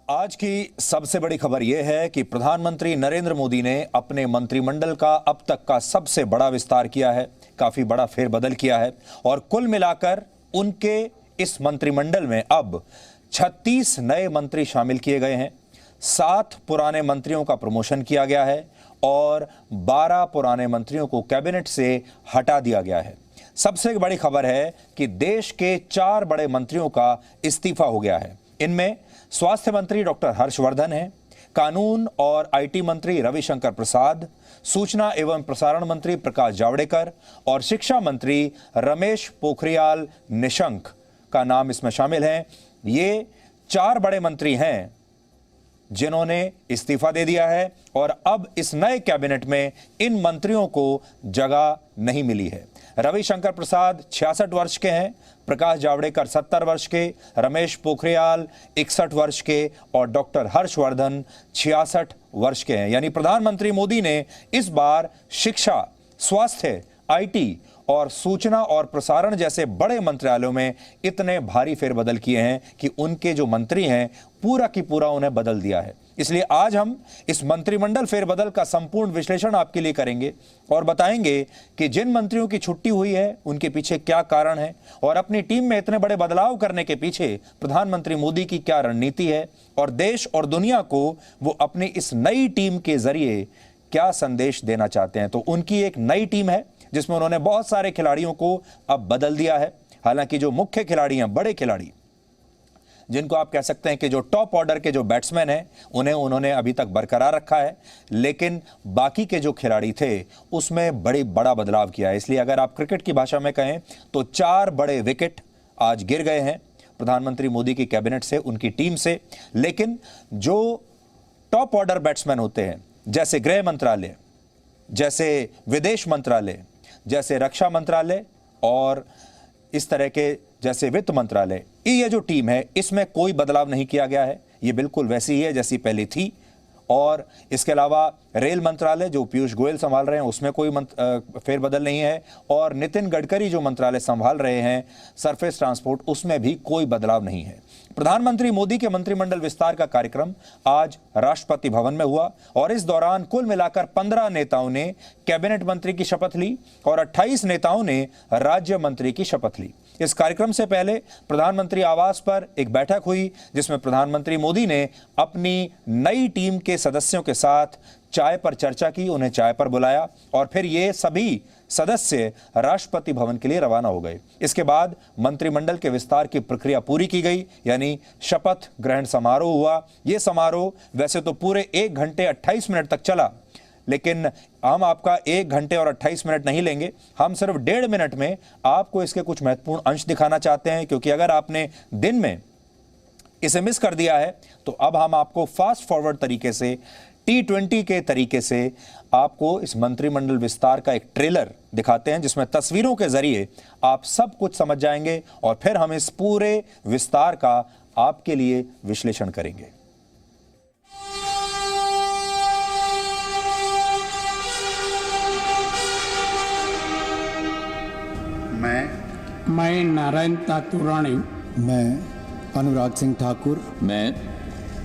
आज की सबसे बड़ी खबर यह है कि प्रधानमंत्री नरेंद्र मोदी ने अपने मंत्रिमंडल का अब तक का सबसे बड़ा विस्तार किया है, काफी बड़ा फेरबदल किया है और कुल मिलाकर उनके इस मंत्रिमंडल में अब 36 नए मंत्री शामिल किए गए हैं, 7 पुराने मंत्रियों का प्रमोशन किया गया है और 12 पुराने मंत्रियों को कैबिनेट से हटा दिया गया है। सबसे बड़ी खबर है कि देश के 4 बड़े मंत्रियों का इस्तीफा हो गया है। इनमें स्वास्थ्य मंत्री डॉक्टर हर्षवर्धन हैं, कानून और आईटी मंत्री रविशंकर प्रसाद, सूचना एवं प्रसारण मंत्री प्रकाश जावड़ेकर और शिक्षा मंत्री रमेश पोखरियाल निशंक का नाम इसमें शामिल है। ये 4 बड़े मंत्री हैं जिन्होंने इस्तीफा दे दिया है और अब इस नए कैबिनेट में इन मंत्रियों को जगह नहीं मिली है। रविशंकर प्रसाद 66 वर्ष के हैं, प्रकाश जावड़ेकर 70 वर्ष के, रमेश पोखरियाल 61 वर्ष के और डॉक्टर हर्षवर्धन 66 वर्ष के हैं। यानी प्रधानमंत्री मोदी ने इस बार शिक्षा, स्वास्थ्य, आईटी और सूचना और प्रसारण जैसे बड़े मंत्रालयों में इतने भारी फेरबदल किए हैं कि उनके जो मंत्री हैं पूरा की पूरा उन्हें बदल दिया है। इसलिए आज हम इस मंत्रिमंडल फेरबदल का संपूर्ण विश्लेषण आपके लिए करेंगे और बताएंगे कि जिन मंत्रियों की छुट्टी हुई है उनके पीछे क्या कारण है और अपनी टीम में इतने बड़े बदलाव करने के पीछे प्रधानमंत्री मोदी की क्या रणनीति है और देश और दुनिया को वो अपनी इस नई टीम के जरिए क्या संदेश देना चाहते हैं। तो उनकी एक नई टीम है जिसमें उन्होंने बहुत सारे खिलाड़ियों को अब बदल दिया है। हालांकि जो मुख्य खिलाड़ी हैं, बड़े खिलाड़ी जिनको आप कह सकते हैं कि जो टॉप ऑर्डर के जो बैट्समैन हैं उन्हें उन्होंने अभी तक बरकरार रखा है, लेकिन बाकी के जो खिलाड़ी थे उसमें बड़ा बदलाव किया है। इसलिए अगर आप क्रिकेट की भाषा में कहें तो 4 बड़े विकेट आज गिर गए हैं प्रधानमंत्री मोदी की कैबिनेट से, उनकी टीम से। लेकिन जो टॉप ऑर्डर बैट्समैन होते हैं जैसे गृह मंत्रालय, जैसे विदेश मंत्रालय, जैसे रक्षा मंत्रालय और इस तरह के जैसे वित्त मंत्रालय, ये जो टीम है इसमें कोई बदलाव नहीं किया गया है। ये बिल्कुल वैसी ही है जैसी पहले थी। और इसके अलावा रेल मंत्रालय जो पीयूष गोयल संभाल रहे हैं उसमें कोई फेरबदल नहीं है और नितिन गडकरी जो मंत्रालय संभाल रहे हैं सरफेस ट्रांसपोर्ट, उसमें भी कोई बदलाव नहीं है। प्रधानमंत्री मोदी के मंत्रिमंडल विस्तार का कार्यक्रम आज राष्ट्रपति भवन में हुआ और इस दौरान कुल मिलाकर 15 नेताओं ने कैबिनेट मंत्री की शपथ ली और 28 नेताओं ने राज्य मंत्री की शपथ ली। इस कार्यक्रम से पहले प्रधानमंत्री आवास पर एक बैठक हुई जिसमें प्रधानमंत्री मोदी ने अपनी नई टीम के सदस्यों के साथ चाय पर चर्चा की, उन्हें चाय पर बुलाया और फिर ये सभी सदस्य राष्ट्रपति भवन के लिए रवाना हो गए। इसके बाद मंत्रिमंडल के विस्तार की प्रक्रिया पूरी की गई, यानी शपथ ग्रहण समारोह हुआ। यह समारोह वैसे तो पूरे 1 घंटे 28 मिनट तक चला, लेकिन हम आपका 1 घंटे और 28 मिनट नहीं लेंगे। हम सिर्फ 1.5 मिनट में आपको इसके कुछ महत्वपूर्ण अंश दिखाना चाहते हैं, क्योंकि अगर आपने दिन में इसे मिस कर दिया है तो अब हम आपको फास्ट फॉरवर्ड तरीके से T20 के तरीके से आपको इस मंत्रिमंडल विस्तार का एक ट्रेलर दिखाते हैं जिसमें तस्वीरों के जरिए आप सब कुछ समझ जाएंगे और फिर हम इस पूरे विस्तार का आपके लिए विश्लेषण करेंगे। मैं नारायण तातुराणी, मैं अनुराग सिंह ठाकुर, मैं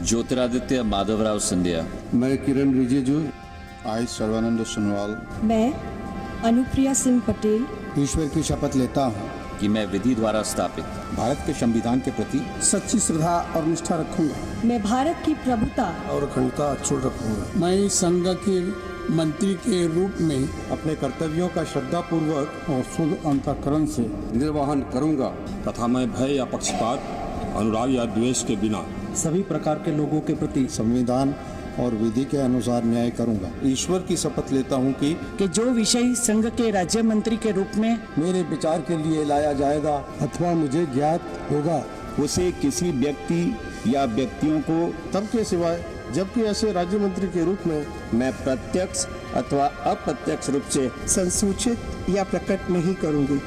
ज्योतिरादित्य माधवराव सिंधिया, मैं किरण रिजिजू, आई सर्वानंद सोनोवाल, मैं अनुप्रिया सिंह पटेल ईश्वर की शपथ लेता हूँ कि मैं विधि द्वारा स्थापित भारत के संविधान के प्रति सच्ची श्रद्धा और निष्ठा रखूंगा। मैं भारत की प्रभुता और अखंडता अक्षुण्ण रखूंगा। मैं संघ के मंत्री के रूप में अपने कर्तव्यों का श्रद्धापूर्वक और शुद्ध अंतःकरण से निर्वहन करूंगा तथा मैं भय या पक्षपात, अनुराग या द्वेष के बिना सभी प्रकार के लोगों के प्रति संविधान और विधि के अनुसार न्याय करूंगा। ईश्वर की शपथ लेता हूं कि जो विषय संघ के राज्य मंत्री के रूप में मेरे विचार के लिए लाया जाएगा अथवा मुझे ज्ञात होगा, उसे किसी व्यक्ति या व्यक्तियों को तब के सिवाय जबकि ऐसे राज्य मंत्री के रूप में मैं प्रत्यक्ष अथवा अप्रत्यक्ष रूप से संसूचित या प्रकट नहीं करूंगी।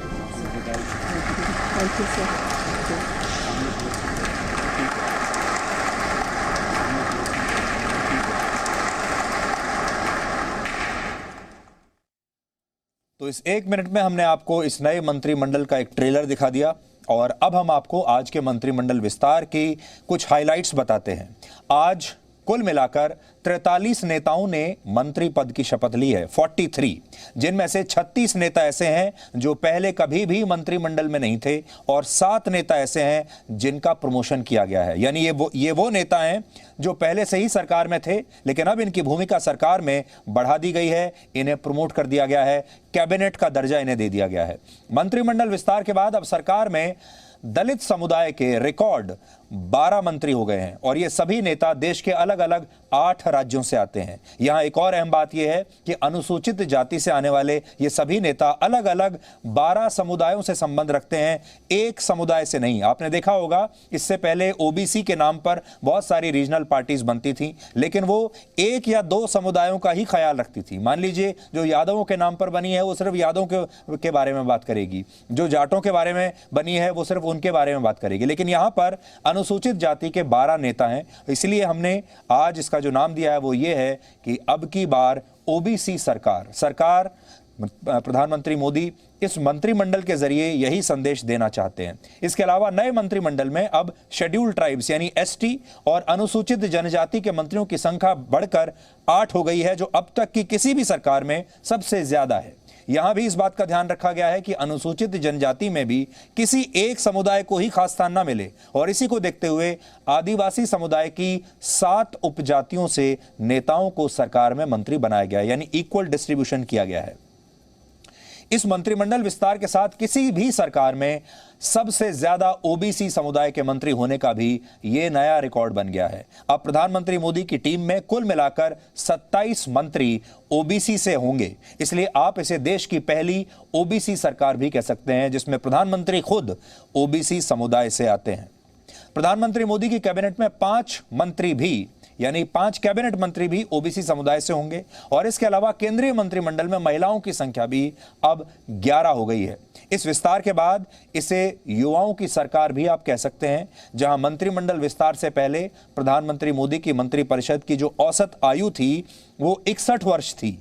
तो इस 1 मिनट में हमने आपको इस नए मंत्रिमंडल का एक ट्रेलर दिखा दिया और अब हम आपको आज के मंत्रिमंडल विस्तार की कुछ हाइलाइट्स बताते हैं। आज कुल मिलाकर 43 नेताओं ने मंत्री पद की शपथ ली है, 43, जिनमें से 36 नेता ऐसे हैं जो पहले कभी भी मंत्रिमंडल में नहीं थे और 7 नेता ऐसे हैं जिनका प्रमोशन किया गया है। यानी ये वो नेता हैं जो पहले से ही सरकार में थे, लेकिन अब इनकी भूमिका सरकार में बढ़ा दी गई है, इन्हें प्रमोट कर दिया गया है, कैबिनेट का दर्जा इन्हें दे दिया गया है। मंत्रिमंडल विस्तार के बाद अब सरकार में दलित समुदाय के रिकॉर्ड 12 मंत्री हो गए हैं और ये सभी नेता देश के अलग अलग 8 राज्यों से आते हैं। यहां एक और अहम बात यह है कि अनुसूचित जाति से आने वाले ये सभी नेता अलग अलग 12 समुदायों से संबंध रखते हैं, एक समुदाय से नहीं। आपने देखा होगा इससे पहले ओबीसी के नाम पर बहुत सारी रीजनल पार्टीज बनती थी, लेकिन वो 1 या 2 समुदायों का ही ख्याल रखती थी। मान लीजिए जो यादवों के नाम पर बनी है वो सिर्फ यादवों के बारे में बात करेगी, जो जाटों के बारे में बनी है वो सिर्फ उनके बारे में बात करेगी, लेकिन यहां पर अनुसूचित जाति के 12 नेता हैं। इसलिए हमने आज इसका जो नाम दिया है वो ये है कि अब की बार ओबीसी सरकार प्रधानमंत्री मोदी इस मंत्रिमंडल के जरिए यही संदेश देना चाहते हैं। इसके अलावा नए मंत्रिमंडल में अब शेड्यूल्ड ट्राइब्स यानी एसटी और अनुसूचित जनजाति के मंत्रियों की संख्या बढ़कर 8 हो गई है, जो अब तक की किसी भी सरकार में सबसे ज्यादा है। यहां भी इस बात का ध्यान रखा गया है कि अनुसूचित जनजाति में भी किसी एक समुदाय को ही खास स्थान न मिले और इसी को देखते हुए आदिवासी समुदाय की 7 उपजातियों से नेताओं को सरकार में मंत्री बनाया गया है, यानी इक्वल डिस्ट्रीब्यूशन किया गया है। इस मंत्रिमंडल विस्तार के साथ किसी भी सरकार में सबसे ज्यादा ओबीसी समुदाय के मंत्री होने का भी यह नया रिकॉर्ड बन गया है। अब प्रधानमंत्री मोदी की टीम में कुल मिलाकर 27 मंत्री ओबीसी से होंगे, इसलिए आप इसे देश की पहली ओबीसी सरकार भी कह सकते हैं जिसमें प्रधानमंत्री खुद ओबीसी समुदाय से आते हैं। प्रधानमंत्री मोदी की कैबिनेट में 5 मंत्री भी यानी 5 कैबिनेट मंत्री भी ओबीसी समुदाय से होंगे और इसके अलावा केंद्रीय मंत्रिमंडल में महिलाओं की संख्या भी अब 11 हो गई है। इस विस्तार के बाद इसे युवाओं की सरकार भी आप कह सकते हैं, जहां मंत्रिमंडल विस्तार से पहले प्रधानमंत्री मोदी की मंत्रिपरिषद की जो औसत आयु थी वो 61 वर्ष थी,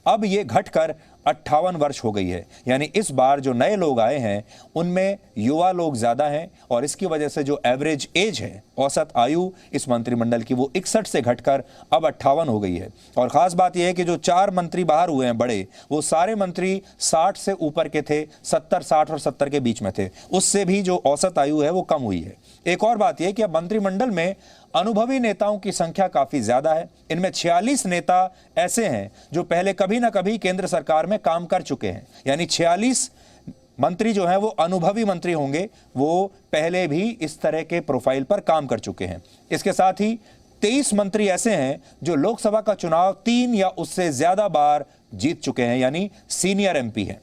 अब ये घटकर 58 वर्ष हो गई है। यानी इस बार जो नए लोग आए हैं उनमें युवा लोग ज्यादा हैं और इसकी वजह से जो एवरेज एज है, औसत आयु इस मंत्रिमंडल की, वो 61 से घटकर अब 58 हो गई है। और खास बात यह है कि जो 4 मंत्री बाहर हुए हैं बड़े, वो सारे मंत्री 60 से ऊपर के थे, 70, 60 और 70 के बीच में थे, उससे भी जो औसत आयु है वो कम हुई है। एक और बात यह कि अब मंत्रिमंडल में अनुभवी नेताओं की संख्या काफी ज्यादा है। इनमें 46 नेता ऐसे हैं जो पहले कभी ना कभी केंद्र सरकार में काम कर चुके हैं, यानी 46 मंत्री जो हैं वो अनुभवी मंत्री होंगे, वो पहले भी इस तरह के प्रोफाइल पर काम कर चुके हैं। इसके साथ ही 23 मंत्री ऐसे हैं जो लोकसभा का चुनाव 3 या उससे ज्यादा बार जीत चुके हैं, यानी सीनियर एमपी हैं।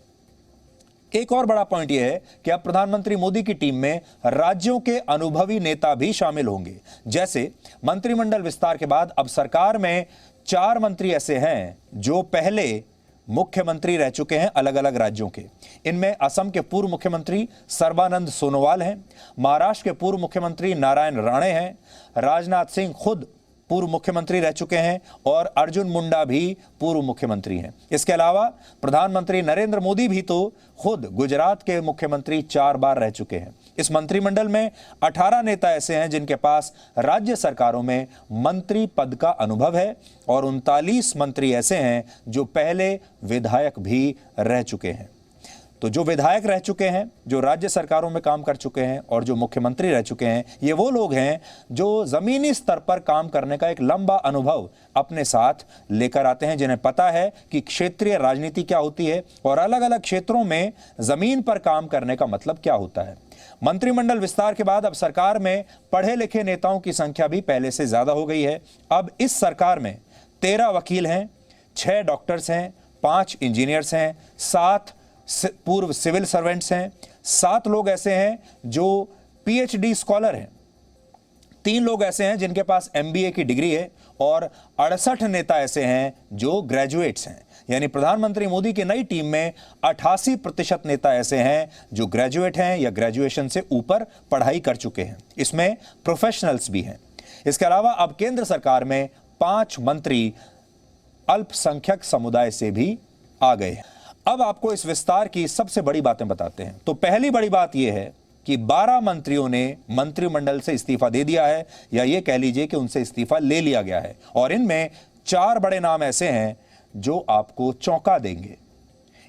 एक और बड़ा पॉइंट यह है कि अब प्रधानमंत्री मोदी की टीम में राज्यों के अनुभवी नेता भी शामिल होंगे। जैसे मंत्रिमंडल विस्तार के बाद अब सरकार में 4 मंत्री ऐसे हैं जो पहले मुख्यमंत्री रह चुके हैं अलग अलग राज्यों के। इनमें असम के पूर्व मुख्यमंत्री सर्बानंद सोनोवाल हैं, महाराष्ट्र के पूर्व मुख्यमंत्री नारायण राणे हैं, राजनाथ सिंह खुद पूर्व मुख्यमंत्री रह चुके हैं और अर्जुन मुंडा भी पूर्व मुख्यमंत्री हैं। इसके अलावा प्रधानमंत्री नरेंद्र मोदी भी तो खुद गुजरात के मुख्यमंत्री 4 बार रह चुके हैं। इस मंत्रिमंडल में 18 नेता ऐसे हैं जिनके पास राज्य सरकारों में मंत्री पद का अनुभव है और 39 मंत्री ऐसे हैं जो पहले विधायक भी रह चुके हैं। तो जो विधायक रह चुके हैं, जो राज्य सरकारों में काम कर चुके हैं और जो मुख्यमंत्री रह चुके हैं, ये वो लोग हैं जो जमीनी स्तर पर काम करने का एक लंबा अनुभव अपने साथ लेकर आते हैं, जिन्हें पता है कि क्षेत्रीय राजनीति क्या होती है और अलग अलग क्षेत्रों में जमीन पर काम करने का मतलब क्या होता है। मंत्रिमंडल विस्तार के बाद अब सरकार में पढ़े लिखे नेताओं की संख्या भी पहले से ज्यादा हो गई है। अब इस सरकार में 13 वकील हैं, 6 डॉक्टर्स हैं, 5 इंजीनियर्स हैं, 7 पूर्व सिविल सर्वेंट्स हैं, 7 लोग ऐसे हैं जो पीएचडी स्कॉलर हैं, 3 लोग ऐसे हैं जिनके पास एमबीए की डिग्री है और 68 नेता ऐसे हैं जो ग्रेजुएट्स हैं। यानी प्रधानमंत्री मोदी की नई टीम में 88% नेता ऐसे हैं जो ग्रेजुएट हैं या ग्रेजुएशन से ऊपर पढ़ाई कर चुके हैं। इसमें प्रोफेशनल्स भी हैं। इसके अलावा अब केंद्र सरकार में 5 मंत्री अल्पसंख्यक समुदाय से भी आ गए हैं। अब आपको इस विस्तार की सबसे बड़ी बातें बताते हैं। तो पहली बड़ी बात यह है कि 12 मंत्रियों ने मंत्रिमंडल से इस्तीफा दे दिया है, या ये कह लीजिए कि उनसे इस्तीफा ले लिया गया है। और इनमें 4 बड़े नाम ऐसे हैं जो आपको चौंका देंगे।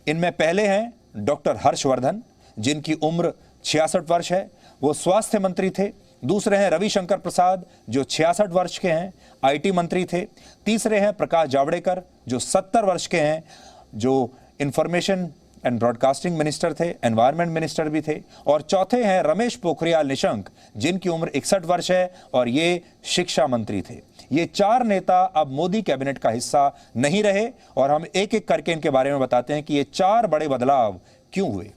इनमें पहले हैं डॉक्टर हर्षवर्धन, जिनकी उम्र 66 वर्ष है, वो स्वास्थ्य मंत्री थे। दूसरे हैं रविशंकर प्रसाद, जो 66 वर्ष के हैं, आईटी मंत्री थे। तीसरे हैं प्रकाश जावड़ेकर, जो 70 वर्ष के हैं, जो इंफॉर्मेशन एंड ब्रॉडकास्टिंग मिनिस्टर थे, एनवायरमेंट मिनिस्टर भी थे। और चौथे हैं रमेश पोखरियाल निशंक, जिनकी उम्र 61 वर्ष है और ये शिक्षा मंत्री थे। ये 4 नेता अब मोदी कैबिनेट का हिस्सा नहीं रहे, और हम एक एक करके इनके बारे में बताते हैं कि ये 4 बड़े बदलाव क्यों हुए।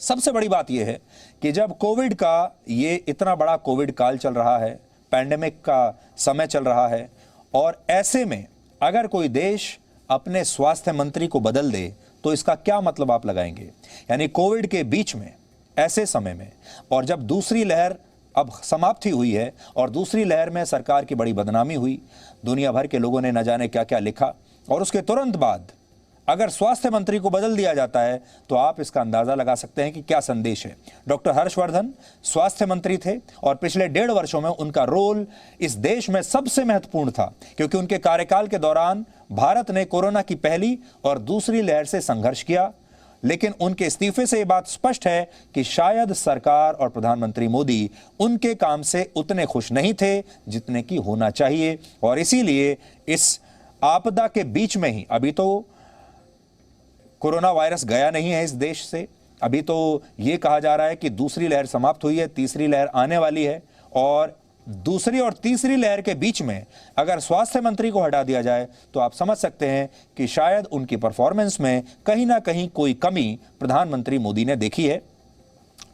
सबसे बड़ी बात यह है कि जब कोविड का ये इतना बड़ा कोविड काल चल रहा है, पैंडेमिक का समय चल रहा है, और ऐसे में अगर कोई देश अपने स्वास्थ्य मंत्री को बदल दे तो इसका क्या मतलब आप लगाएंगे। यानी कोविड के बीच में, ऐसे समय में, और जब दूसरी लहर अब समाप्ति हुई है और दूसरी लहर में सरकार की बड़ी बदनामी हुई, दुनिया भर के लोगों ने न जाने क्या क्या लिखा, और उसके तुरंत बाद अगर स्वास्थ्य मंत्री को बदल दिया जाता है तो आप इसका अंदाजा लगा सकते हैं कि क्या संदेश है। डॉक्टर हर्षवर्धन स्वास्थ्य मंत्री थे और पिछले 1.5 वर्षों में उनका रोल इस देश में सबसे महत्वपूर्ण था, क्योंकि उनके कार्यकाल के दौरान भारत ने कोरोना की पहली और दूसरी लहर से संघर्ष किया। लेकिन उनके इस्तीफे से यह बात स्पष्ट है कि शायद सरकार और प्रधानमंत्री मोदी उनके काम से उतने खुश नहीं थे जितने की होना चाहिए, और इसीलिए इस आपदा के बीच में ही, अभी तो कोरोना वायरस गया नहीं है इस देश से, अभी तो ये कहा जा रहा है कि दूसरी लहर समाप्त हुई है, तीसरी लहर आने वाली है, और दूसरी और तीसरी लहर के बीच में अगर स्वास्थ्य मंत्री को हटा दिया जाए तो आप समझ सकते हैं कि शायद उनकी परफॉर्मेंस में कहीं ना कहीं कोई कमी प्रधानमंत्री मोदी ने देखी है।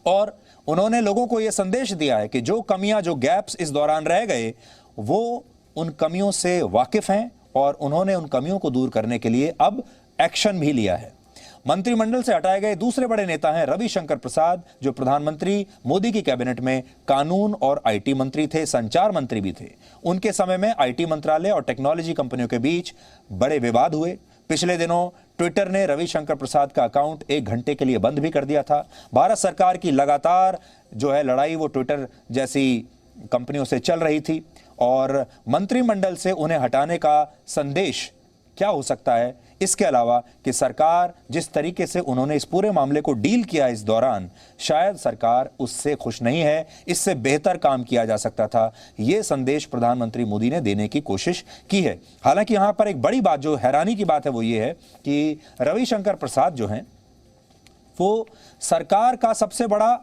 और उन्होंने लोगों को यह संदेश दिया है कि जो कमियां, जो गैप्स इस दौरान रह गए, वो उन कमियों से वाकिफ हैं, और उन्होंने उन कमियों को दूर करने के लिए अब एक्शन भी लिया है। मंत्रिमंडल से हटाए गए दूसरे बड़े नेता हैं रविशंकर प्रसाद, जो प्रधानमंत्री मोदी की कैबिनेट में कानून और आईटी मंत्री थे, संचार मंत्री भी थे। उनके समय में आईटी मंत्रालय और टेक्नोलॉजी कंपनियों के बीच बड़े विवाद हुए। पिछले दिनों ट्विटर ने रविशंकर प्रसाद का अकाउंट 1 घंटे के लिए बंद भी कर दिया था। भारत सरकार की लगातार जो है लड़ाई वो ट्विटर जैसी कंपनियों से चल रही थी, और मंत्रिमंडल से उन्हें हटाने का संदेश क्या हो सकता है, इसके अलावा कि सरकार जिस तरीके से उन्होंने इस पूरे मामले को डील किया इस दौरान, शायद सरकार उससे खुश नहीं है, इससे बेहतर काम किया जा सकता था। यह संदेश प्रधानमंत्री मोदी ने देने की कोशिश की है। हालांकि यहां पर एक बड़ी बात, जो हैरानी की बात है, वो ये है कि रविशंकर प्रसाद जो हैं वो सरकार का सबसे बड़ा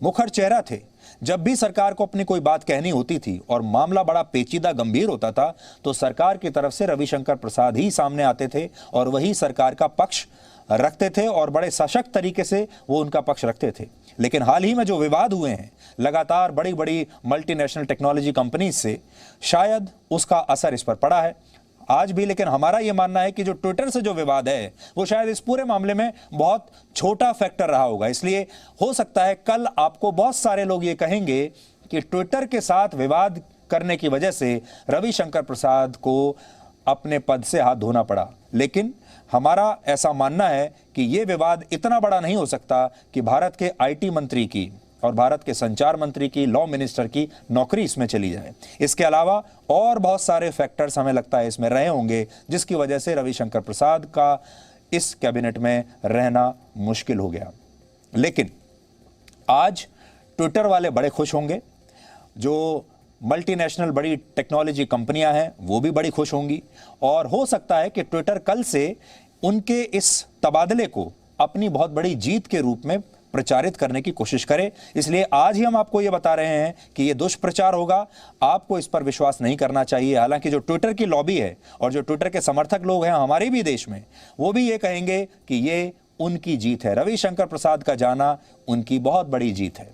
मुखर चेहरा थे। जब भी सरकार को अपनी कोई बात कहनी होती थी और मामला बड़ा पेचीदा गंभीर होता था, तो सरकार की तरफ से रविशंकर प्रसाद ही सामने आते थे और वही सरकार का पक्ष रखते थे, और बड़े सशक्त तरीके से वो उनका पक्ष रखते थे। लेकिन हाल ही में जो विवाद हुए हैं लगातार बड़ी बड़ी मल्टीनेशनल टेक्नोलॉजी कंपनीज से, शायद उसका असर इस पर पड़ा है आज भी। लेकिन हमारा यह मानना है कि जो ट्विटर से जो विवाद है वो शायद इस पूरे मामले में बहुत छोटा फैक्टर रहा होगा। इसलिए हो सकता है कल आपको बहुत सारे लोग ये कहेंगे कि ट्विटर के साथ विवाद करने की वजह से रविशंकर प्रसाद को अपने पद से हाथ धोना पड़ा। लेकिन हमारा ऐसा मानना है कि यह विवाद इतना बड़ा नहीं हो सकता कि भारत के आईटी मंत्री की और भारत के संचार मंत्री की, लॉ मिनिस्टर की नौकरी इसमें चली जाए। इसके अलावा और बहुत सारे फैक्टर्स हमें लगता है इसमें रहे होंगे, जिसकी वजह से रविशंकर प्रसाद का इस कैबिनेट में रहना मुश्किल हो गया। लेकिन आज ट्विटर वाले बड़े खुश होंगे, जो मल्टीनेशनल बड़ी टेक्नोलॉजी कंपनियां हैं वो भी बड़ी खुश होंगी, और हो सकता है कि ट्विटर कल से उनके इस तबादले को अपनी बहुत बड़ी जीत के रूप में प्रचारित करने की कोशिश करे। इसलिए आज ही हम आपको यह बता रहे हैं कि यह दुष्प्रचार होगा, आपको इस पर विश्वास नहीं करना चाहिए। हालांकि जो ट्विटर की लॉबी है और जो ट्विटर के समर्थक लोग हैं हमारे भी देश में, वो भी ये कहेंगे कि ये उनकी जीत है। रविशंकर प्रसाद का जाना उनकी बहुत बड़ी जीत है।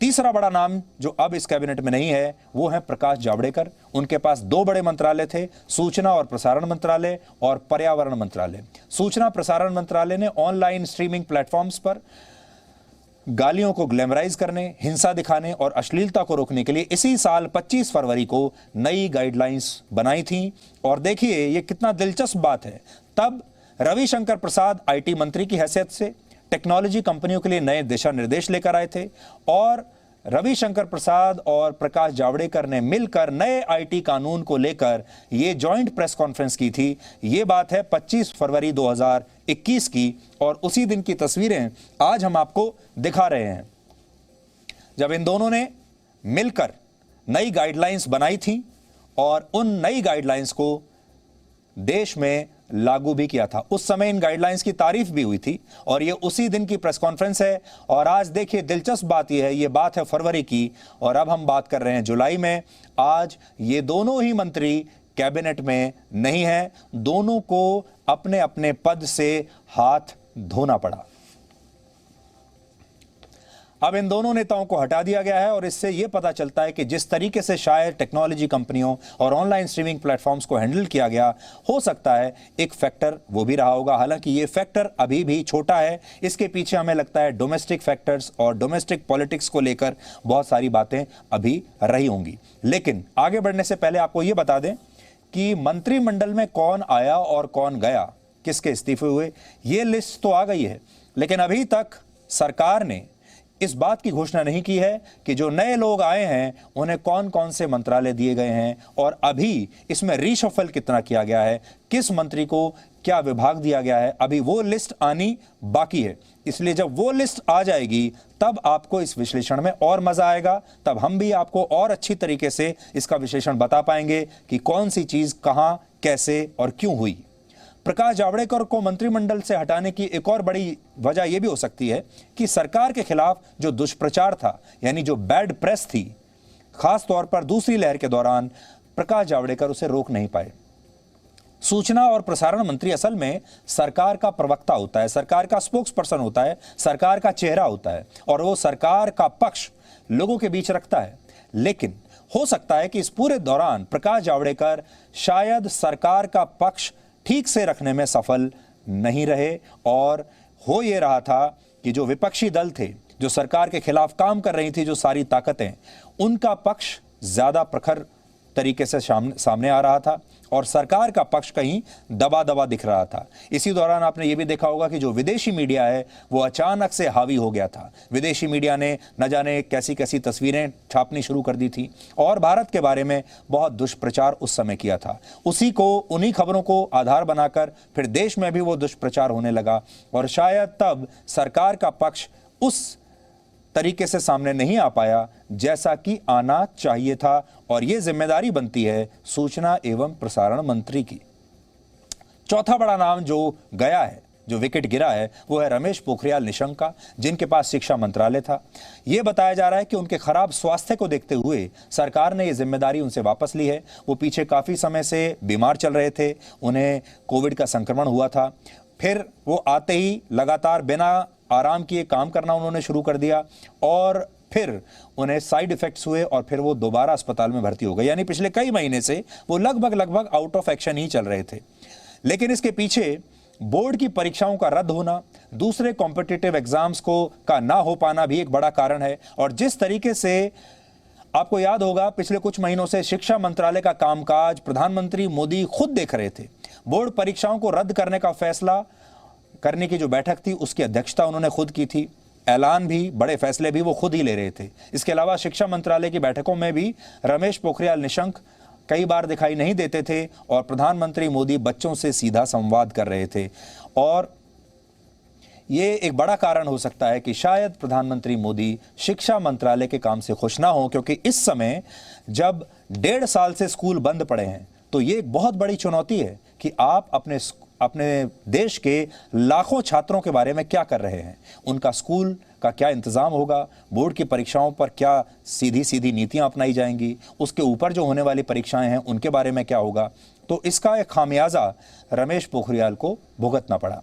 तीसरा बड़ा नाम जो अब इस कैबिनेट में नहीं है वो है प्रकाश जावड़ेकर। उनके पास 2 बड़े मंत्रालय थे, सूचना और प्रसारण मंत्रालय और पर्यावरण मंत्रालय। सूचना प्रसारण मंत्रालय ने ऑनलाइन स्ट्रीमिंग प्लेटफॉर्म्स पर गालियों को ग्लैमराइज करने, हिंसा दिखाने और अश्लीलता को रोकने के लिए इसी साल 25 फरवरी को नई गाइडलाइंस बनाई थी। और देखिए ये कितना दिलचस्प बात है, तब रविशंकर प्रसाद आईटी मंत्री की हैसियत से, टेक्नोलॉजी कंपनियों के लिए नए दिशा निर्देश लेकर आए थे और रविशंकर प्रसाद और प्रकाश जावड़ेकर ने मिलकर नए आईटी कानून को लेकर यह जॉइंट प्रेस कॉन्फ्रेंस की थी। यह बात है 25 फरवरी 2021 की और उसी दिन की तस्वीरें आज हम आपको दिखा रहे हैं जब इन दोनों ने मिलकर नई गाइडलाइंस बनाई थी और उन नई गाइडलाइंस को देश में लागू भी किया था। उस समय इन गाइडलाइंस की तारीफ भी हुई थी और ये उसी दिन की प्रेस कॉन्फ्रेंस है। और आज देखिए दिलचस्प बात यह है, ये बात है फरवरी की और अब हम बात कर रहे हैं जुलाई में। आज ये दोनों ही मंत्री कैबिनेट में नहीं हैं, दोनों को अपने अपने पद से हाथ धोना पड़ा। अब इन दोनों नेताओं को हटा दिया गया है और इससे यह पता चलता है कि जिस तरीके से शायद टेक्नोलॉजी कंपनियों और ऑनलाइन स्ट्रीमिंग प्लेटफॉर्म्स को हैंडल किया गया, हो सकता है एक फैक्टर वो भी रहा होगा। हालांकि ये फैक्टर अभी भी छोटा है, इसके पीछे हमें लगता है डोमेस्टिक फैक्टर्स और डोमेस्टिक पॉलिटिक्स को लेकर बहुत सारी बातें अभी रही होंगी। लेकिन आगे बढ़ने से पहले आपको यह बता दें कि मंत्रिमंडल में कौन आया और कौन गया, किसके इस्तीफे हुए, ये लिस्ट तो आ गई है, लेकिन अभी तक सरकार ने इस बात की घोषणा नहीं की है कि जो नए लोग आए हैं उन्हें कौन कौन से मंत्रालय दिए गए हैं और अभी इसमें रीशफल कितना किया गया है, किस मंत्री को क्या विभाग दिया गया है, अभी वो लिस्ट आनी बाकी है। इसलिए जब वो लिस्ट आ जाएगी तब आपको इस विश्लेषण में और मजा आएगा, तब हम भी आपको और अच्छी तरीके से इसका विश्लेषण बता पाएंगे कि कौन सी चीज कहां, कैसे और क्यों हुई। प्रकाश जावड़ेकर को मंत्रिमंडल से हटाने की एक और बड़ी वजह यह भी हो सकती है कि सरकार के खिलाफ जो दुष्प्रचार था, यानी जो बैड प्रेस थी, खास तौर पर दूसरी लहर के दौरान, प्रकाश जावड़ेकर उसे रोक नहीं पाए। सूचना और प्रसारण मंत्री असल में सरकार का प्रवक्ता होता है, सरकार का स्पोक्स पर्सन होता है, सरकार का चेहरा होता है और वो सरकार का पक्ष लोगों के बीच रखता है। लेकिन हो सकता है कि इस पूरे दौरान प्रकाश जावड़ेकर शायद सरकार का पक्ष ठीक से रखने में सफल नहीं रहे और हो यह रहा था कि जो विपक्षी दल थे, जो सरकार के खिलाफ काम कर रही थी जो सारी ताकतें, उनका पक्ष ज्यादा प्रखर तरीके से सामने आ रहा था और सरकार का पक्ष कहीं दबा दबा दिख रहा था। इसी दौरान आपने ये भी देखा होगा कि जो विदेशी मीडिया है वो अचानक से हावी हो गया था। विदेशी मीडिया ने न जाने कैसी कैसी तस्वीरें छापनी शुरू कर दी थी और भारत के बारे में बहुत दुष्प्रचार उस समय किया था। उन्हीं खबरों को आधार बनाकर फिर देश में भी वो दुष्प्रचार होने लगा और शायद तब सरकार का पक्ष उस तरीके से सामने नहीं आ पाया जैसा कि आना चाहिए था और यह जिम्मेदारी बनती है सूचना एवं प्रसारण मंत्री की। चौथा बड़ा नाम जो गया है, जो विकेट गिरा है, वो है रमेश पोखरियाल निशंक का, जिनके पास शिक्षा मंत्रालय था। यह बताया जा रहा है कि उनके खराब स्वास्थ्य को देखते हुए सरकार ने यह जिम्मेदारी उनसे वापस ली है। वो पीछे काफी समय से बीमार चल रहे थे, उन्हें कोविड का संक्रमण हुआ था, फिर वो आते ही लगातार बिना आराम किए काम करना उन्होंने शुरू कर दिया और फिर उन्हें साइड इफेक्ट्स हुए और फिर वो दोबारा अस्पताल में भर्ती हो गए। यानी पिछले कई महीने से वो लगभग आउट ऑफ एक्शन ही चल रहे थे। लेकिन इसके पीछे बोर्ड की परीक्षाओं का रद्द होना, दूसरे कॉम्पिटिटिव एग्जाम्स का ना हो पाना भी एक बड़ा कारण है। और जिस तरीके से आपको याद होगा पिछले कुछ महीनों से शिक्षा मंत्रालय का कामकाज प्रधानमंत्री मोदी खुद देख रहे थे। बोर्ड परीक्षाओं को रद्द करने का फैसला करने की जो बैठक थी उसकी अध्यक्षता उन्होंने खुद की थी, ऐलान भी, बड़े फैसले भी वो खुद ही ले रहे थे। इसके अलावा शिक्षा मंत्रालय की बैठकों में भी रमेश पोखरियाल निशंक कई बार दिखाई नहीं देते थे और प्रधानमंत्री मोदी बच्चों से सीधा संवाद कर रहे थे। और ये एक बड़ा कारण हो सकता है कि शायद प्रधानमंत्री मोदी शिक्षा मंत्रालय के काम से खुश ना हो, क्योंकि इस समय जब 1.5 साल से स्कूल बंद पड़े हैं तो ये एक बहुत बड़ी चुनौती है कि आप अपने देश के लाखों छात्रों के बारे में क्या कर रहे हैं, उनका स्कूल का क्या इंतजाम होगा, बोर्ड की परीक्षाओं पर क्या सीधी सीधी नीतियां अपनाई जाएंगी, उसके ऊपर जो होने वाली परीक्षाएं हैं उनके बारे में क्या होगा। तो इसका एक खामियाजा रमेश पोखरियाल को भुगतना पड़ा।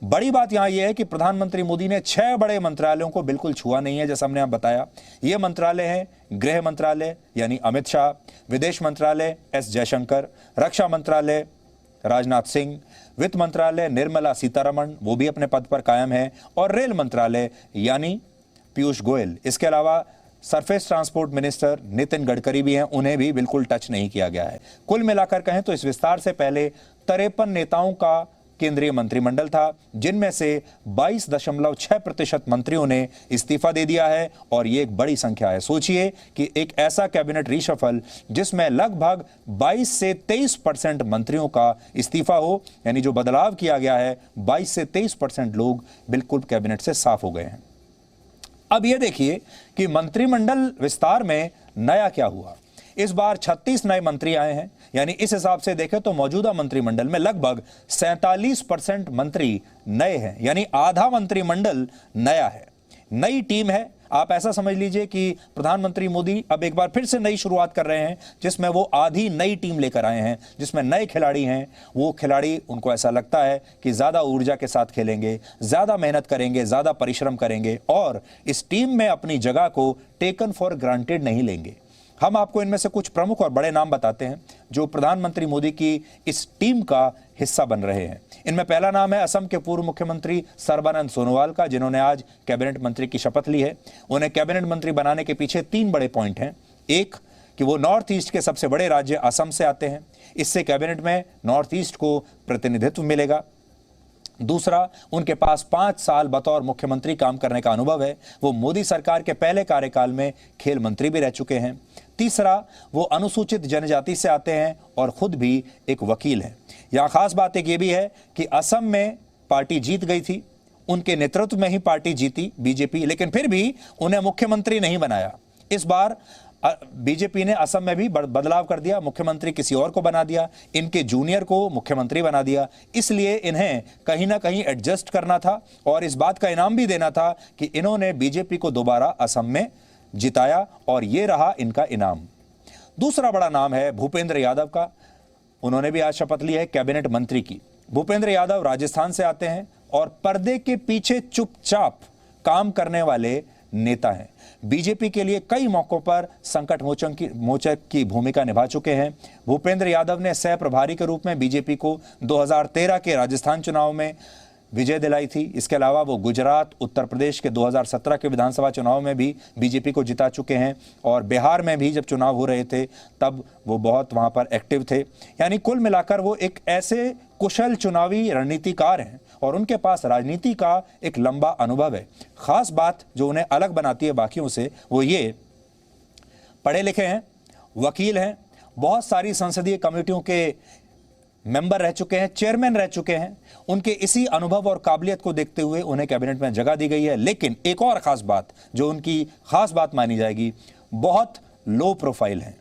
बड़ी बात यहां यह है कि प्रधानमंत्री मोदी ने 6 बड़े मंत्रालयों को बिल्कुल छुआ नहीं है, जैसा हमने आप बताया। ये मंत्रालय हैं गृह मंत्रालय यानी अमित शाह, विदेश मंत्रालय एस जयशंकर, रक्षा मंत्रालय राजनाथ सिंह, वित्त मंत्रालय निर्मला सीतारमण, वो भी अपने पद पर कायम है, और रेल मंत्रालय यानी पीयूष गोयल। इसके अलावा surface transport minister Nitin Gadkari भी हैं, उन्हें भी बिल्कुल टच नहीं किया गया है। कुल मिलाकर कहें तो इस विस्तार से पहले 53 नेताओं केंद्रीय मंत्रिमंडल था, जिनमें से 22.6% मंत्रियों ने इस्तीफा दे दिया है और ये एक बड़ी संख्या है। सोचिए कि एक ऐसा कैबिनेट रीशफल जिसमें लगभग 22 से 23% मंत्रियों का इस्तीफा हो, यानी जो बदलाव किया गया है 22 से 23% लोग बिल्कुल कैबिनेट से साफ हो गए हैं। अब यह देखिए कि मंत्रिमंडल विस्तार में नया क्या हुआ। इस बार 36 नए मंत्री आए हैं, यानी इस हिसाब से देखें तो मौजूदा मंत्रिमंडल में लगभग 47% मंत्री नए हैं, यानी आधा मंत्रिमंडल नया है, नई टीम है। आप ऐसा समझ लीजिए कि प्रधानमंत्री मोदी अब एक बार फिर से नई शुरुआत कर रहे हैं, जिसमें वो आधी नई टीम लेकर आए हैं, जिसमें नए खिलाड़ी हैं। वो खिलाड़ी, उनको ऐसा लगता है कि ज्यादा ऊर्जा के साथ खेलेंगे, ज्यादा मेहनत करेंगे, ज्यादा परिश्रम करेंगे और इस टीम में अपनी जगह को टेकन फॉर ग्रांटेड नहीं लेंगे। हम आपको इनमें से कुछ प्रमुख और बड़े नाम बताते हैं जो प्रधानमंत्री मोदी की इस टीम का हिस्सा बन रहे हैं। इनमें पहला नाम है असम के पूर्व मुख्यमंत्री सर्बानंद सोनोवाल का, जिन्होंने आज कैबिनेट मंत्री की शपथ ली है। उन्हें कैबिनेट मंत्री बनाने के पीछे 3 बड़े पॉइंट हैं। एक, कि वो नॉर्थ ईस्ट के सबसे बड़े राज्य असम से आते हैं, इससे कैबिनेट में नॉर्थ ईस्ट को प्रतिनिधित्व मिलेगा। दूसरा, उनके पास 5 साल बतौर मुख्यमंत्री काम करने का अनुभव है, वो मोदी सरकार के पहले कार्यकाल में खेल मंत्री भी रह चुके हैं। तीसरा, वो अनुसूचित जनजाति से आते हैं और खुद भी एक वकील हैं। यहाँ खास बात एक ये भी है कि असम में पार्टी जीत गई थी, उनके नेतृत्व में ही पार्टी जीती बीजेपी, लेकिन फिर भी उन्हें मुख्यमंत्री नहीं बनाया। इस बार बीजेपी ने असम में भी बदलाव कर दिया, मुख्यमंत्री किसी और को बना दिया, इनके जूनियर को मुख्यमंत्री बना दिया। इसलिए इन्हें कहीं ना कहीं एडजस्ट करना था और इस बात का इनाम भी देना था कि इन्होंने बीजेपी को दोबारा असम में जिताया और ये रहा इनका इनाम। दूसरा बड़ा नाम है भूपेंद्र यादव का। उन्होंने भी आज शपथ ली है कैबिनेट मंत्री की। भूपेंद्र यादव राजस्थान से आते हैं और पर्दे के पीछे चुपचाप काम करने वाले नेता हैं। बीजेपी के लिए कई मौकों पर संकट मोचक की भूमिका निभा चुके हैं। भूपेंद्र यादव ने सह प्रभारी के रूप में बीजेपी को 2013 के राजस्थान चुनाव में विजय दिलाई थी। इसके अलावा वो गुजरात, उत्तर प्रदेश के 2017 के विधानसभा चुनाव में भी बीजेपी को जिता चुके हैं और बिहार में भी जब चुनाव हो रहे थे तब वो बहुत वहां पर एक्टिव थे। यानी कुल मिलाकर वो एक ऐसे कुशल चुनावी रणनीतिकार हैं और उनके पास राजनीति का एक लंबा अनुभव है। खास बात जो उन्हें अलग बनाती है बाकियों से वो ये, पढ़े लिखे हैं, वकील हैं, बहुत सारी संसदीय कमेटियों के मेंबर रह चुके हैं, चेयरमैन रह चुके हैं। उनके इसी अनुभव और काबिलियत को देखते हुए उन्हें कैबिनेट में जगह दी गई है। लेकिन एक और खास बात जो उनकी खास बात मानी जाएगी, बहुत लो प्रोफाइल है,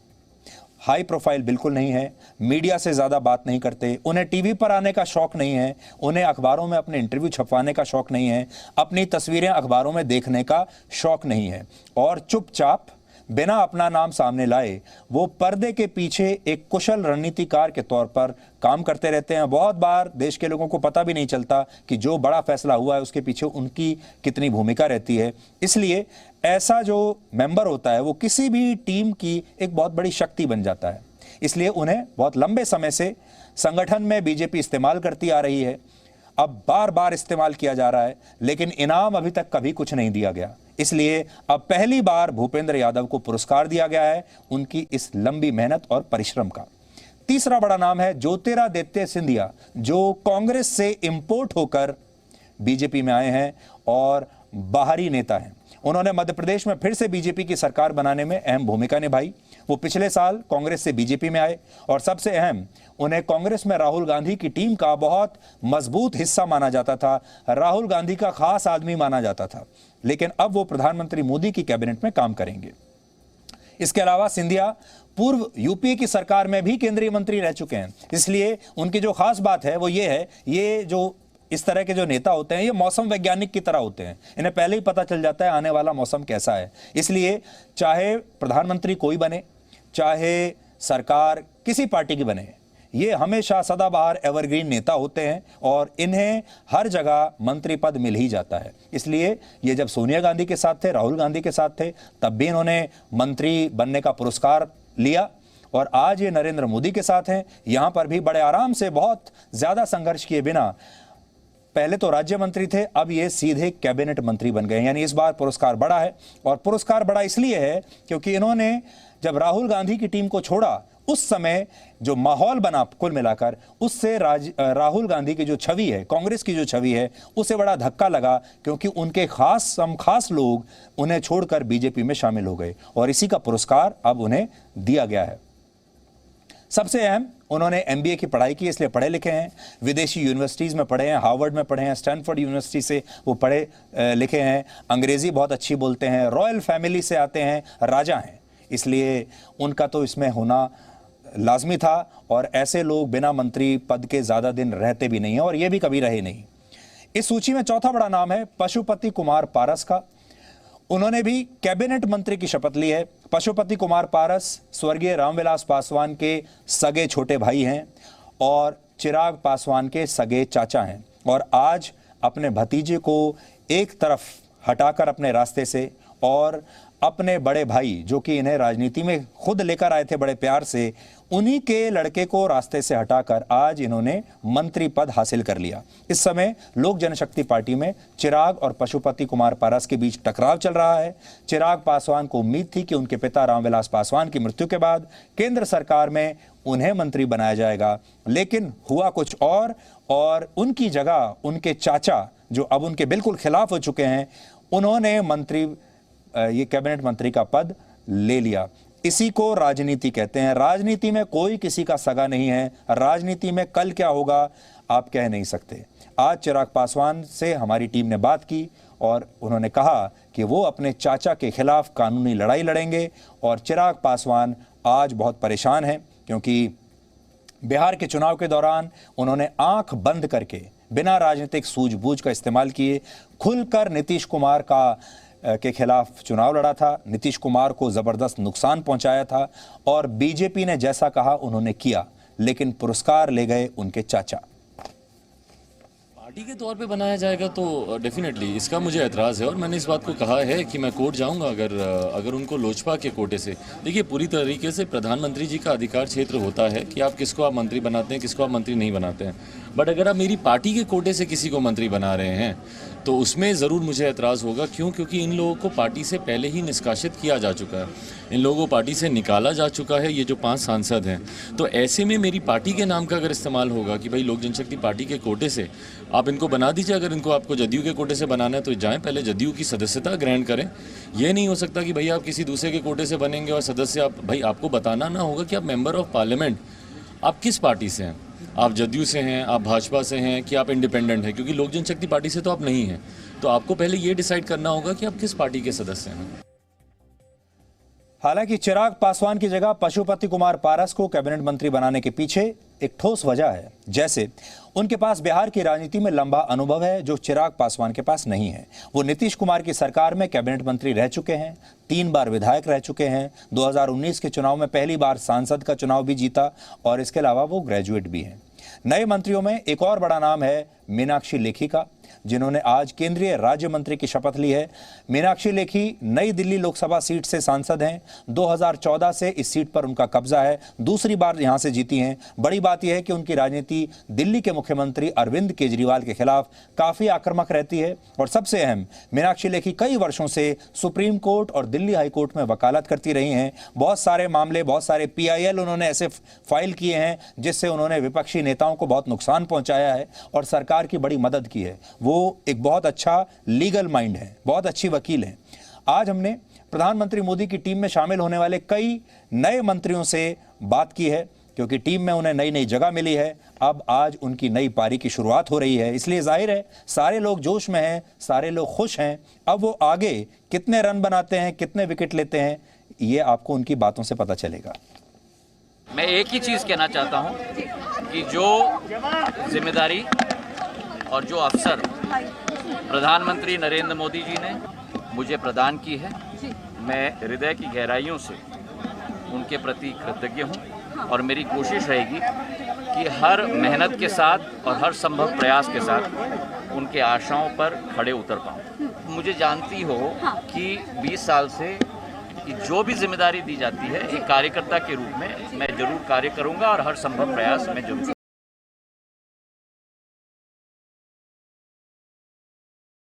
हाई प्रोफाइल बिल्कुल नहीं है, मीडिया से ज़्यादा बात नहीं करते, उन्हें टीवी पर आने का शौक नहीं है, उन्हें अखबारों में अपने इंटरव्यू छपवाने का शौक नहीं है, अपनी तस्वीरें अखबारों में देखने का शौक नहीं है और चुपचाप बिना अपना नाम सामने लाए वो पर्दे के पीछे एक कुशल रणनीतिकार के तौर पर काम करते रहते हैं। बहुत बार देश के लोगों को पता भी नहीं चलता कि जो बड़ा फैसला हुआ है उसके पीछे उनकी कितनी भूमिका रहती है। इसलिए ऐसा जो मेंबर होता है वो किसी भी टीम की एक बहुत बड़ी शक्ति बन जाता है। इसलिए उन्हें बहुत लंबे समय से संगठन में बीजेपी इस्तेमाल करती आ रही है, अब बार बार इस्तेमाल किया जा रहा है, लेकिन इनाम अभी तक कभी कुछ नहीं दिया गया। इसलिए अब पहली बार भूपेंद्र यादव को पुरस्कार दिया गया है उनकी इस लंबी मेहनत और परिश्रम का। तीसरा बड़ा नाम है ज्योतिरादित्य सिंधिया, जो कांग्रेस से इंपोर्ट होकर बीजेपी में आए हैं और बाहरी नेता हैं। उन्होंने मध्य प्रदेश में फिर से बीजेपी की सरकार बनाने में अहम भूमिका निभाई। वो पिछले साल कांग्रेस से बीजेपी में आए और सबसे अहम, उन्हें कांग्रेस में राहुल गांधी की टीम का बहुत मजबूत हिस्सा माना जाता था, राहुल गांधी का खास आदमी माना जाता था। लेकिन अब वो प्रधानमंत्री मोदी की कैबिनेट में काम करेंगे। इसके अलावा सिंधिया पूर्व यूपीए की सरकार में भी केंद्रीय मंत्री रह चुके हैं। इसलिए उनकी जो खास बात है वो ये है, ये जो इस तरह के जो नेता होते हैं ये मौसम वैज्ञानिक की तरह होते हैं, इन्हें पहले ही पता चल जाता है आने वाला मौसम कैसा है। इसलिए चाहे प्रधानमंत्री कोई बने, चाहे सरकार किसी पार्टी की बने, ये हमेशा सदाबहार एवरग्रीन नेता होते हैं और इन्हें हर जगह मंत्री पद मिल ही जाता है। इसलिए ये जब सोनिया गांधी के साथ थे, राहुल गांधी के साथ थे, तब भी इन्होंने मंत्री बनने का पुरस्कार लिया और आज ये नरेंद्र मोदी के साथ हैं, यहाँ पर भी बड़े आराम से बहुत ज़्यादा संघर्ष किए बिना, पहले तो राज्य मंत्री थे, अब ये सीधे कैबिनेट मंत्री बन गए। यानी इस बार पुरस्कार बड़ा है और पुरस्कार बड़ा इसलिए है क्योंकि इन्होंने जब राहुल गांधी की टीम को छोड़ा उस समय जो माहौल बना कुल मिलाकर, उससे राहुल गांधी की जो छवि है, कांग्रेस की जो छवि है, उसे बड़ा धक्का लगा, क्योंकि उनके खास लोग उन्हें छोड़कर बीजेपी में शामिल हो गए और इसी का पुरस्कार अब उन्हें दिया गया है। सबसे अहम, उन्होंने एमबीए की पढ़ाई की, इसलिए पढ़े लिखे हैं, विदेशी यूनिवर्सिटीज़ में पढ़े हैं, हार्वर्ड में पढ़े हैं, स्टैनफोर्ड यूनिवर्सिटी से वो पढ़े लिखे हैं, अंग्रेज़ी बहुत अच्छी बोलते हैं, रॉयल फैमिली से आते हैं, राजा हैं, इसलिए उनका तो इसमें होना लाजमी था और ऐसे लोग बिना मंत्री पद के ज़्यादा दिन रहते भी नहीं हैं और ये भी कभी रहे नहीं। इस सूची में चौथा बड़ा नाम है पशुपति कुमार पारस का। उन्होंने भी कैबिनेट मंत्री की शपथ ली है। पशुपति कुमार पारस स्वर्गीय रामविलास पासवान के सगे छोटे भाई हैं और चिराग पासवान के सगे चाचा हैं और आज अपने भतीजे को एक तरफ हटाकर अपने रास्ते से और अपने बड़े भाई, जो कि इन्हें राजनीति में खुद लेकर आए थे बड़े प्यार से, उन्हीं के लड़के को रास्ते से हटाकर आज इन्होंने मंत्री पद हासिल कर लिया। इस समय लोक जनशक्ति पार्टी में चिराग और पशुपति कुमार पारस के बीच टकराव चल रहा है। चिराग पासवान को उम्मीद थी कि उनके पिता रामविलास पासवान की मृत्यु के बाद केंद्र सरकार में उन्हें मंत्री बनाया जाएगा, लेकिन हुआ कुछ और उनकी जगह उनके चाचा, जो अब उनके बिल्कुल खिलाफ हो चुके हैं, उन्होंने ये कैबिनेट मंत्री का पद ले लिया। इसी को राजनीति कहते हैं। राजनीति में कोई किसी का सगा नहीं है। राजनीति में कल क्या होगा आप कह नहीं सकते। आज चिराग पासवान से हमारी टीम ने बात की और उन्होंने कहा कि वो अपने चाचा के खिलाफ कानूनी लड़ाई लड़ेंगे और चिराग पासवान आज बहुत परेशान हैं, क्योंकि बिहार के चुनाव के दौरान उन्होंने आंख बंद करके बिना राजनीतिक सूझबूझ का इस्तेमाल किए खुलकर नीतीश कुमार के खिलाफ चुनाव लड़ा था, नीतीश कुमार को जबरदस्त नुकसान पहुंचाया था और बीजेपी ने जैसा कहा उन्होंने किया, लेकिन पुरस्कार ले गए उनके चाचा। पार्टी के तौर पे बनाया जाएगा तो डेफिनेटली इसका मुझे एतराज़ है और मैंने इस बात को कहा है कि मैं कोर्ट जाऊंगा अगर उनको लोजपा के कोटे से। देखिए, पूरी तरीके से प्रधानमंत्री जी का अधिकार क्षेत्र होता है कि आप किसको आप मंत्री बनाते हैं, किसको आप मंत्री नहीं बनाते हैं, बट अगर आप मेरी पार्टी के कोटे से किसी को मंत्री बना रहे हैं तो उसमें ज़रूर मुझे एतराज़ होगा। क्यों? क्योंकि इन लोगों को पार्टी से पहले ही निष्कासित किया जा चुका है, इन लोगों को पार्टी से निकाला जा चुका है, ये जो 5 सांसद हैं। तो ऐसे में मेरी पार्टी के नाम का अगर इस्तेमाल होगा कि भाई लोक जनशक्ति पार्टी के कोटे से आप इनको बना दीजिए, अगर इनको आपको जदयू के कोटे से बनाना है तो जाएँ पहले जदयू की सदस्यता ग्रहण करें। ये नहीं हो सकता कि भाई आप किसी दूसरे के कोटे से बनेंगे और सदस्य आपको बताना ना होगा कि आप मेंबर ऑफ पार्लियामेंट आप किस पार्टी से हैं, आप जदयू से हैं, आप भाजपा से हैं कि आप इंडिपेंडेंट हैं, क्योंकि लोक जनशक्ति पार्टी से तो आप नहीं हैं। तो आपको पहले ये डिसाइड करना होगा कि आप किस पार्टी के सदस्य हैं। हालांकि चिराग पासवान की जगह पशुपति कुमार पारस को कैबिनेट मंत्री बनाने के पीछे एक ठोस वजह है। जैसे उनके पास बिहार की राजनीति में लंबा अनुभव है, जो चिराग पासवान के पास नहीं है। वो नीतीश कुमार की सरकार में कैबिनेट मंत्री रह चुके हैं, 3 बार विधायक रह चुके हैं, 2019 के चुनाव में पहली बार सांसद का चुनाव भी जीता और इसके अलावा वो ग्रेजुएट भी हैं। नए मंत्रियों में एक और बड़ा नाम है मीनाक्षी लेखी का, जिन्होंने आज केंद्रीय राज्य मंत्री की शपथ ली है। मीनाक्षी लेखी नई दिल्ली लोकसभा सीट से सांसद हैं। 2014 से इस सीट पर उनका कब्जा है, दूसरी बार यहां से जीती हैं। बड़ी बात यह है कि उनकी राजनीति दिल्ली के मुख्यमंत्री अरविंद केजरीवाल के खिलाफ काफी आक्रामक रहती है और सबसे अहम, मीनाक्षी लेखी कई वर्षों से सुप्रीम कोर्ट और दिल्ली हाई कोर्ट में वकालत करती रही हैं। बहुत सारे मामले, बहुत सारे PIL उन्होंने ऐसे फाइल किए हैं जिससे उन्होंने विपक्षी नेताओं को बहुत नुकसान पहुंचाया है और सरकार की बड़ी मदद की है। वो एक बहुत अच्छा लीगल माइंड है, बहुत अच्छी वकील है। आज हमने प्रधानमंत्री मोदी की टीम में शामिल होने वाले कई नए मंत्रियों से बात की है, क्योंकि टीम में उन्हें नई नई जगह मिली है। अब आज उनकी नई पारी की शुरुआत हो रही है, इसलिए जाहिर है सारे लोग जोश में हैं, सारे लोग खुश हैं। अब वो आगे कितने रन बनाते हैं, कितने विकेट लेते हैं, ये आपको उनकी बातों से पता चलेगा। मैं एक ही चीज़ कहना चाहता हूँ कि जो जिम्मेदारी और जो अवसर प्रधानमंत्री नरेंद्र मोदी जी ने मुझे प्रदान की है, मैं हृदय की गहराइयों से उनके प्रति कृतज्ञ हूँ और मेरी कोशिश रहेगी कि हर मेहनत के साथ और हर संभव प्रयास के साथ उनके आशाओं पर खड़े उतर पाऊँ। मुझे जानती हो कि 20 साल से कि जो भी जिम्मेदारी दी जाती है एक कार्यकर्ता के रूप में मैं जरूर कार्य करूँगा और हर संभव प्रयास मैं जरूर